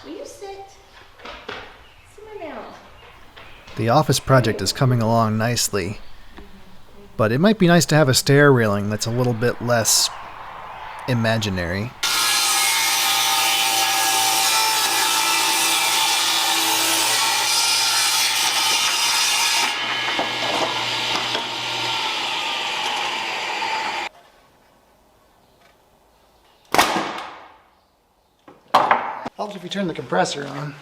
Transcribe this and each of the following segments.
will you sit? Simmer down. The office project is coming along nicely, but it might be nice to have a stair railing that's a little bit less imaginary. Helps if you turn the compressor on.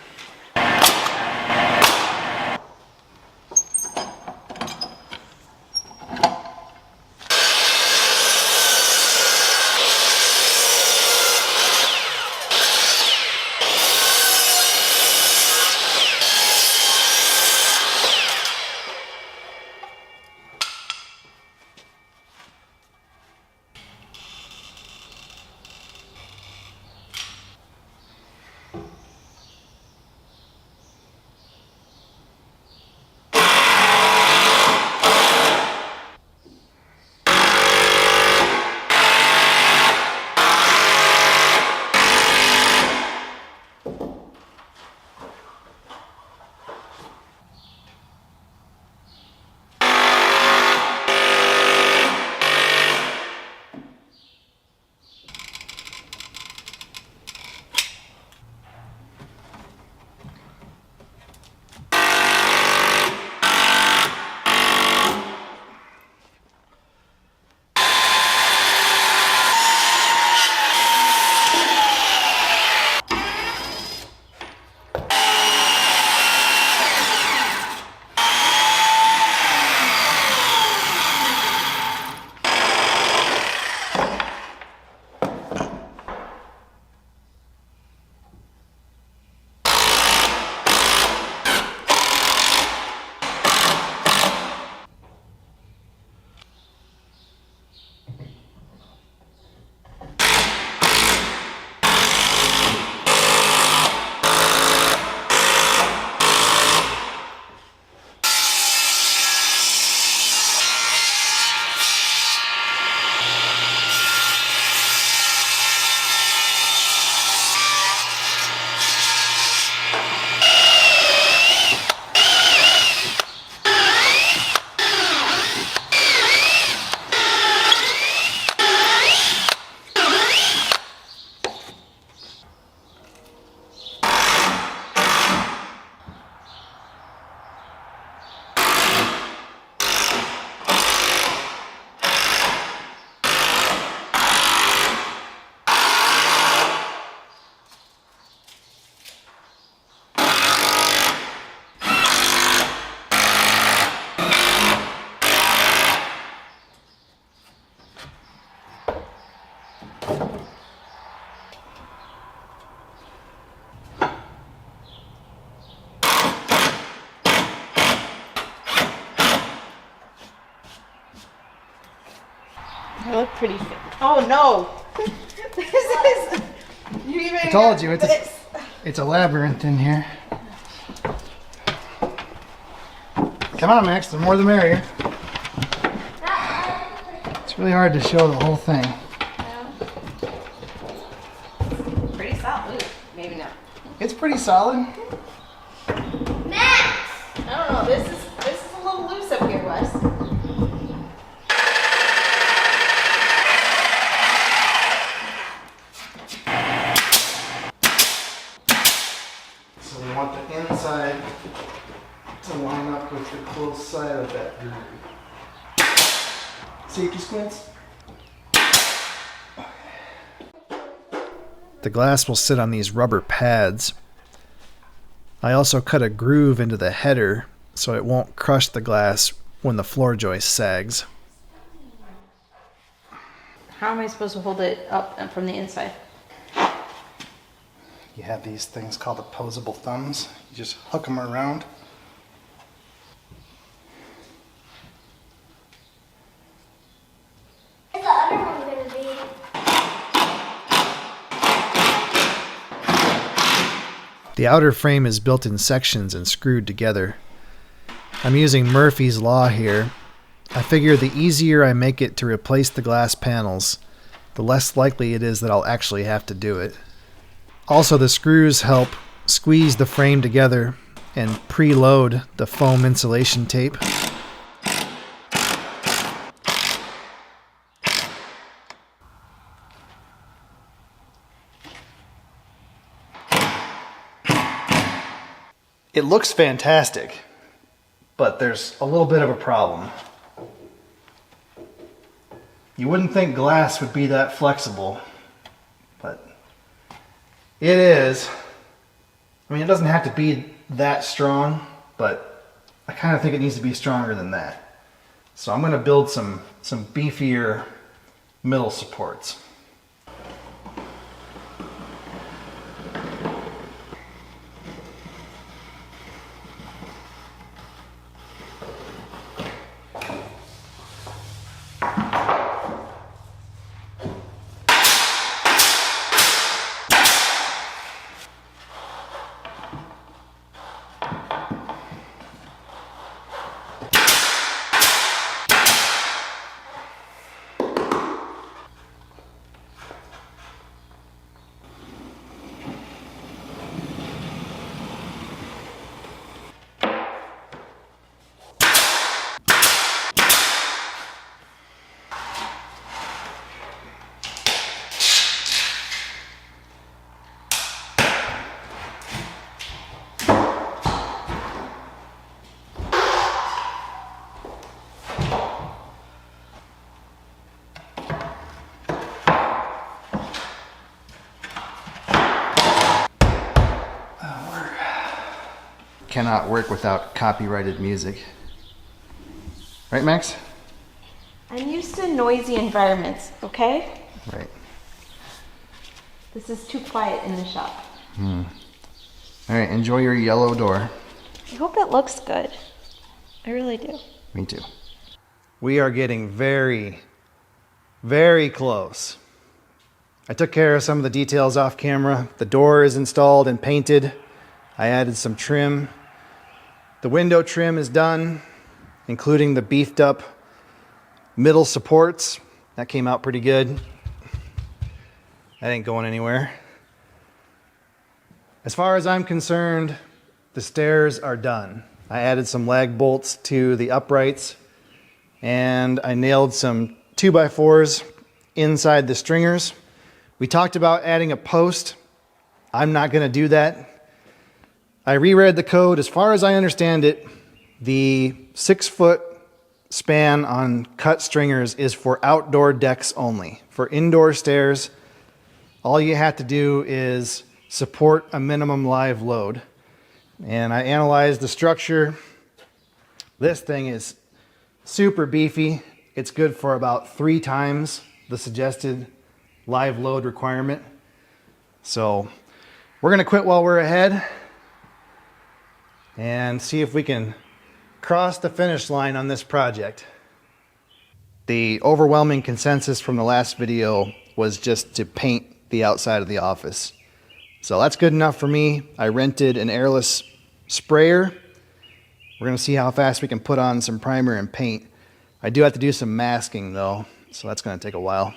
I look pretty fit. Oh no! This is. You even. I told you, it's a labyrinth in here. Come on, Max, the more the merrier. It's really hard to show the whole thing. Pretty solid. Ooh, maybe not. It's pretty solid. Max! I don't know. This is a little loose up here, Wes. So we want the inside to line up with the close side of that groove. Safety squints. The glass will sit on these rubber pads. I also cut a groove into the header so it won't crush the glass when the floor joist sags. How am I supposed to hold it up from the inside? You have these things called opposable thumbs. You just hook them around. Where's the other one gonna be? The outer frame is built in sections and screwed together. I'm using Murphy's Law here. I figure the easier I make it to replace the glass panels, the less likely it is that I'll actually have to do it. Also, the screws help squeeze the frame together and preload the foam insulation tape. It looks fantastic, but there's a little bit of a problem. You wouldn't think glass would be that flexible, but it is. I mean, it doesn't have to be that strong, but I kind of think it needs to be stronger than that. So I'm going to build some beefier middle supports. Cannot work without copyrighted music. Right, Max? I'm used to noisy environments, okay? Right. This is too quiet in the shop. All right, enjoy your yellow door. I hope it looks good. I really do. Me too. We are getting very, very close. I took care of some of the details off camera. The door is installed and painted. I added some trim. The window trim is done, including the beefed up middle supports. That came out pretty good. That ain't going anywhere. As far as I'm concerned, the stairs are done. I added some lag bolts to the uprights, and I nailed some 2x4s inside the stringers. We talked about adding a post. I'm not going to do that. I reread the code. As far as I understand it, the 6-foot span on cut stringers is for outdoor decks only. For indoor stairs, all you have to do is support a minimum live load. And I analyzed the structure. This thing is super beefy. It's good for about 3 times the suggested live load requirement. So we're going to quit while we're ahead and see if we can cross the finish line on this project. The overwhelming consensus from the last video was just to paint the outside of the office. So that's good enough for me. I rented an airless sprayer. We're going to see how fast we can put on some primer and paint. I do have to do some masking though, so that's going to take a while.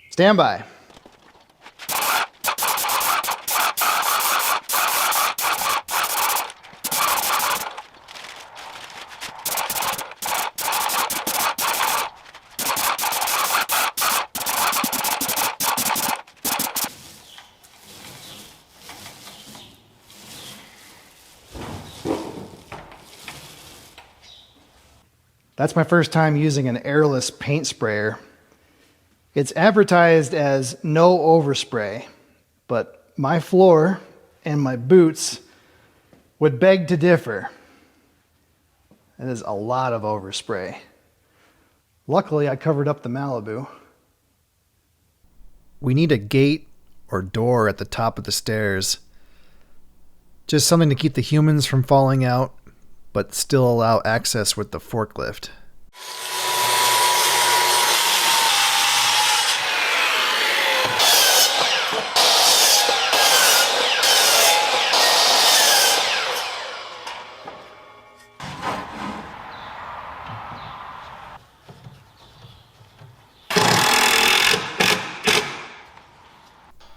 Stand by. That's my first time using an airless paint sprayer. It's advertised as no overspray, but my floor and my boots would beg to differ. That is a lot of overspray. Luckily, I covered up the Malibu. We need a gate or door at the top of the stairs. Just something to keep the humans from falling out, but still allow access with the forklift.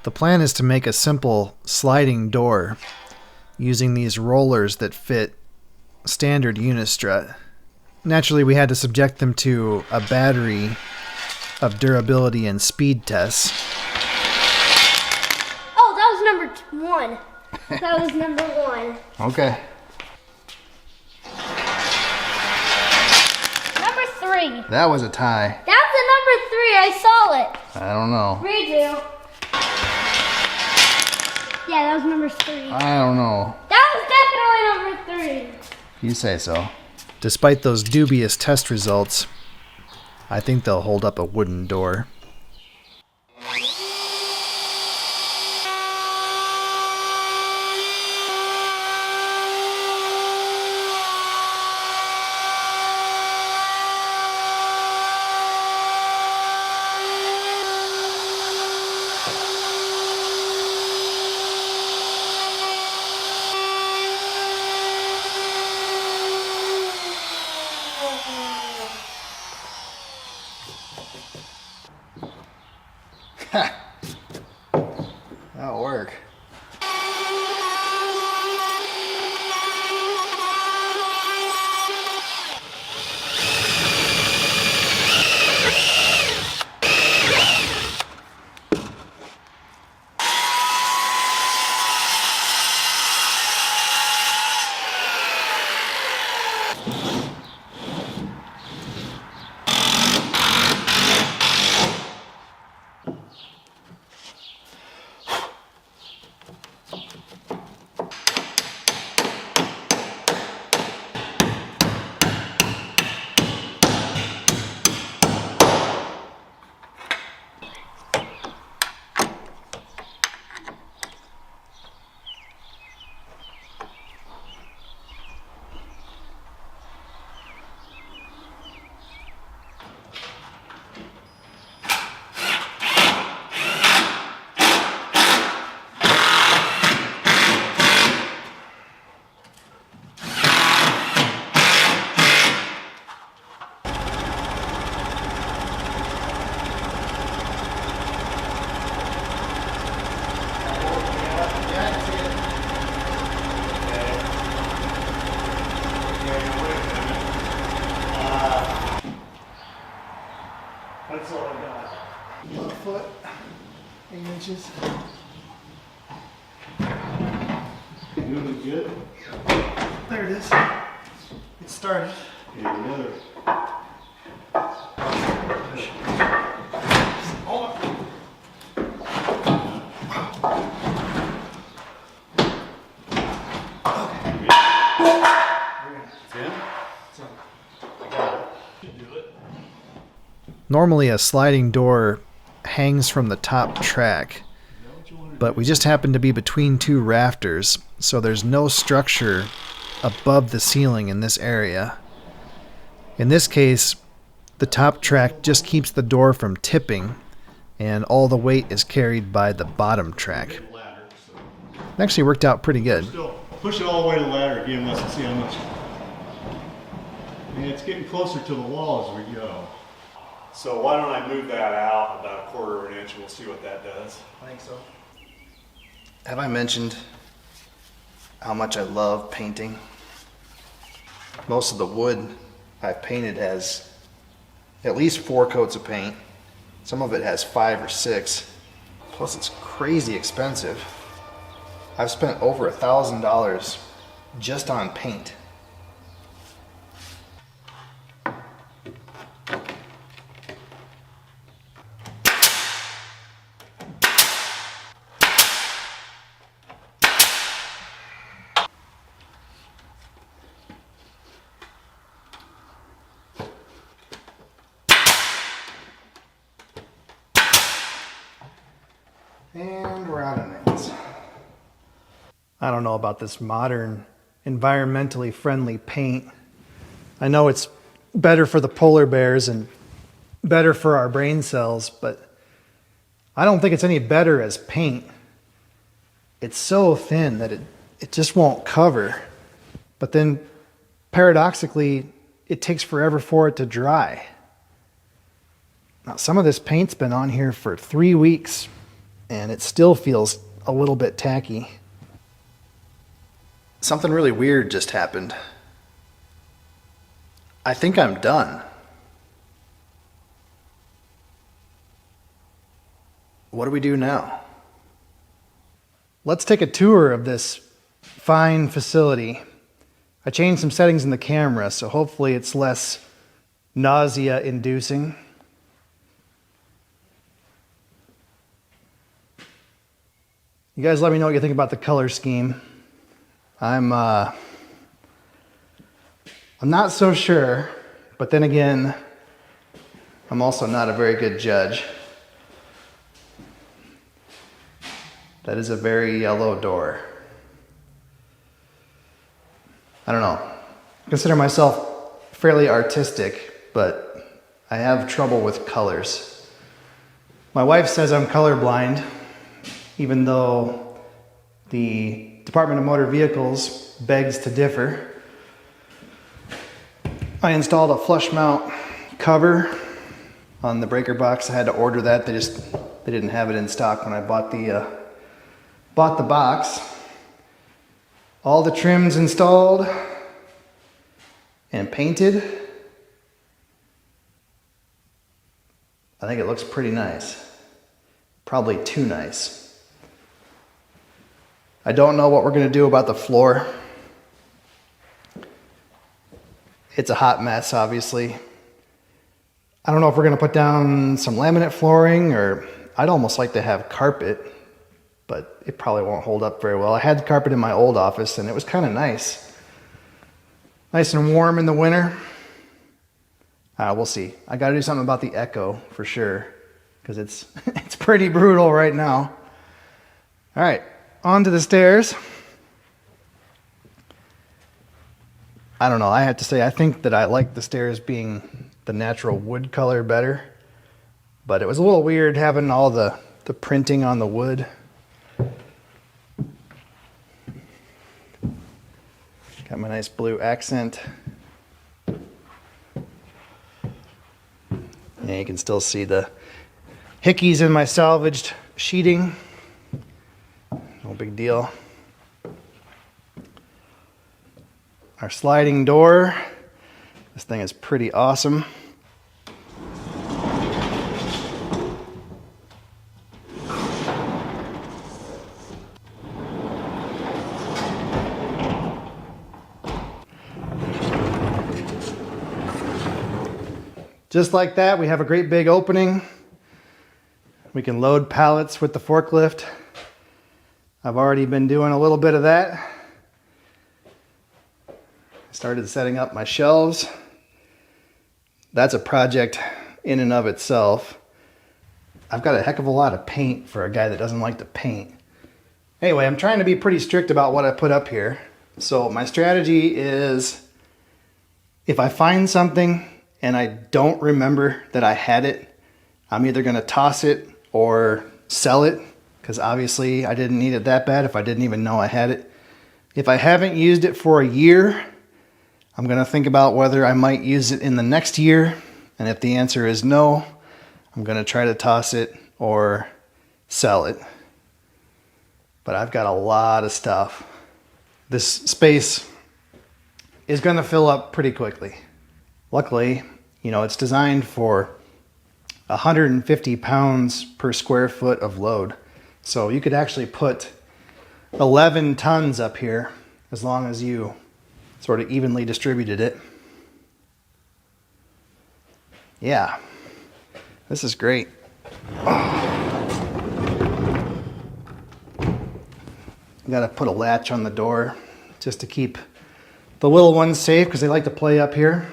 The plan is to make a simple sliding door using these rollers that fit standard unistrut. Naturally, we had to subject them to a battery of durability and speed tests. Oh, that was number one. That was number one. Okay. Number three. That was a tie. That's a number three. I saw it. I don't know. Redo. Yeah, that was number three. I don't know. That was definitely number three. You say so. Despite those dubious test results, I think they'll hold up a wooden door. That'll work. That's all I got. 1 foot, 8 inches. Doing good. There it is. It started. Okay, another. Normally a sliding door hangs from the top track, but we just happen to be between two rafters, so there's no structure above the ceiling in this area. In this case, the top track just keeps the door from tipping, and all the weight is carried by the bottom track. It actually worked out pretty good. Still push it all the way to the ladder again. Let's see how much. And it's getting closer to the wall as we go. So why don't I move that out about 1/4 of an inch and we'll see what that does. I think so. Have I mentioned how much I love painting? Most of the wood I've painted has at least 4 coats of paint. Some of it has 5 or 6. Plus it's crazy expensive. I've spent over $1,000 just on paint. And we're out of nails. I don't know about this modern, environmentally friendly paint. I know it's better for the polar bears and better for our brain cells, but I don't think it's any better as paint. It's so thin that it just won't cover. But then, paradoxically, it takes forever for it to dry. Now, some of this paint's been on here for 3 weeks. and it still feels a little bit tacky. Something really weird just happened. I think I'm done. What do we do now? Let's take a tour of this fine facility. I changed some settings in the camera, so hopefully it's less nausea-inducing. You guys let me know what you think about the color scheme. I'm not so sure, but then again, I'm also not a very good judge. That is a very yellow door. I don't know. I consider myself fairly artistic, but I have trouble with colors. My wife says I'm colorblind, even though the Department of Motor Vehicles begs to differ. I installed a flush mount cover on the breaker box. I had to order that. They didn't have it in stock when I bought the box. All the trims installed and painted. I think it looks pretty nice. Probably too nice. I don't know what we're going to do about the floor. It's a hot mess, obviously. I don't know if we're going to put down some laminate flooring, or I'd almost like to have carpet, but it probably won't hold up very well. I had carpet in my old office and it was kind of nice. Nice and warm in the winter. We'll see. I got to do something about the echo for sure, because it's pretty brutal right now. All right, on to the stairs. I don't know. I have to say, I think that I like the stairs being the natural wood color better, but it was a little weird having all the printing on the wood. Got my nice blue accent. And you can still see the hickeys in my salvaged sheeting. No big deal. Our sliding door. This thing is pretty awesome. Just like that, we have a great big opening. We can load pallets with the forklift. I've already been doing a little bit of that. I started setting up my shelves. That's a project in and of itself. I've got a heck of a lot of paint for a guy that doesn't like to paint. Anyway, I'm trying to be pretty strict about what I put up here. So my strategy is, if I find something and I don't remember that I had it, I'm either going to toss it or sell it, because obviously I didn't need it that bad if I didn't even know I had it. If I haven't used it for a year, I'm going to think about whether I might use it in the next year, and if the answer is no, I'm going to try to toss it or sell it. But I've got a lot of stuff. This space is going to fill up pretty quickly. Luckily, it's designed for 150 pounds per square foot of load. So you could actually put 11 tons up here as long as you sort of evenly distributed it. Yeah, this is great. Got to put a latch on the door just to keep the little ones safe, because they like to play up here.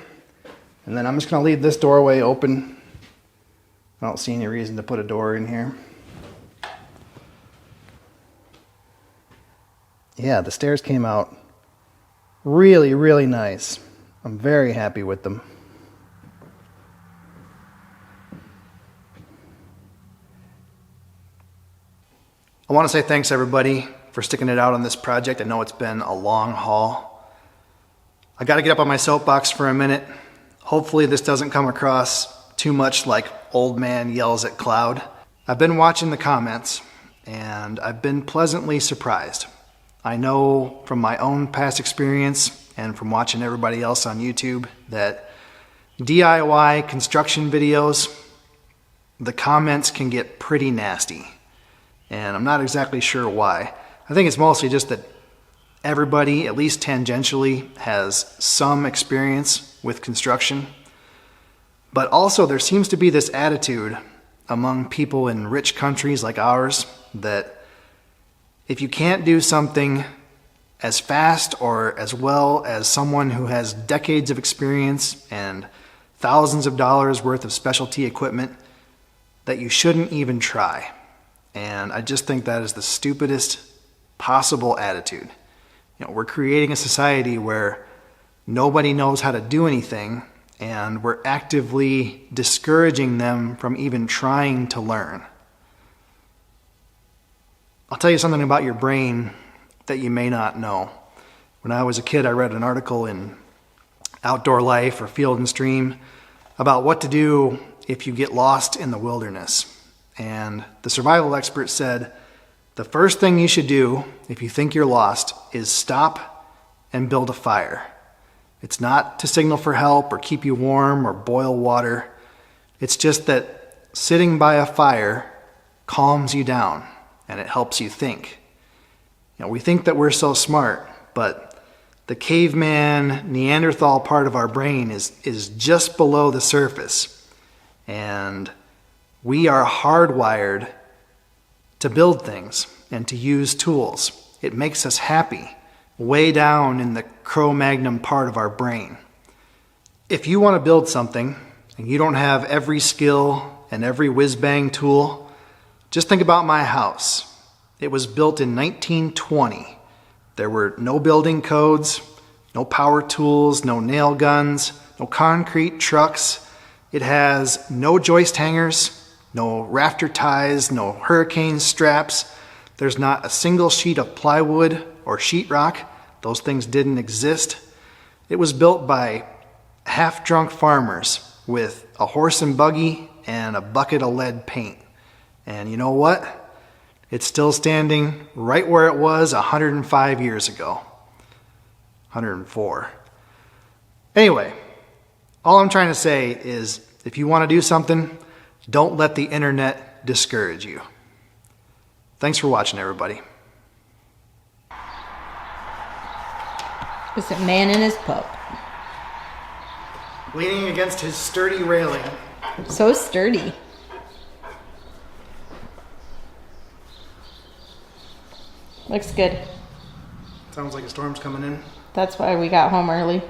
And then I'm just going to leave this doorway open. I don't see any reason to put a door in here. Yeah, the stairs came out really, really nice. I'm very happy with them. I want to say thanks everybody for sticking it out on this project. I know it's been a long haul. I got to get up on my soapbox for a minute. Hopefully this doesn't come across too much like old man yells at cloud. I've been watching the comments, and I've been pleasantly surprised. I know from my own past experience and from watching everybody else on YouTube that DIY construction videos, the comments can get pretty nasty, and I'm not exactly sure why. I think it's mostly just that everybody, at least tangentially, has some experience with construction. But also there seems to be this attitude among people in rich countries like ours that if you can't do something as fast or as well as someone who has decades of experience and thousands of dollars worth of specialty equipment, that you shouldn't even try. And I just think that is the stupidest possible attitude. You know, we're creating a society where nobody knows how to do anything, and we're actively discouraging them from even trying to learn. I'll tell you something about your brain that you may not know. When I was a kid, I read an article in Outdoor Life or Field and Stream about what to do if you get lost in the wilderness. And the survival expert said, the first thing you should do if you think you're lost is stop and build a fire. It's not to signal for help or keep you warm or boil water. It's just that sitting by a fire calms you down and it helps you think. You know, we think that we're so smart, but the caveman, Neanderthal part of our brain is just below the surface. And we are hardwired to build things and to use tools. It makes us happy, way down in the Cro-Magnon part of our brain. If you want to build something and you don't have every skill and every whiz-bang tool, just think about my house. It was built in 1920. There were no building codes, no power tools, no nail guns, no concrete trucks. It has no joist hangers, no rafter ties, no hurricane straps. There's not a single sheet of plywood or sheetrock. Those things didn't exist. It was built by half-drunk farmers with a horse and buggy and a bucket of lead paint. And you know what? It's still standing right where it was 105 years ago. 104. Anyway, all I'm trying to say is if you want to do something, don't let the internet discourage you. Thanks for watching, everybody. It's a man and his pup. Leaning against his sturdy railing. So sturdy. Looks good. Sounds like a storm's coming in. That's why we got home early.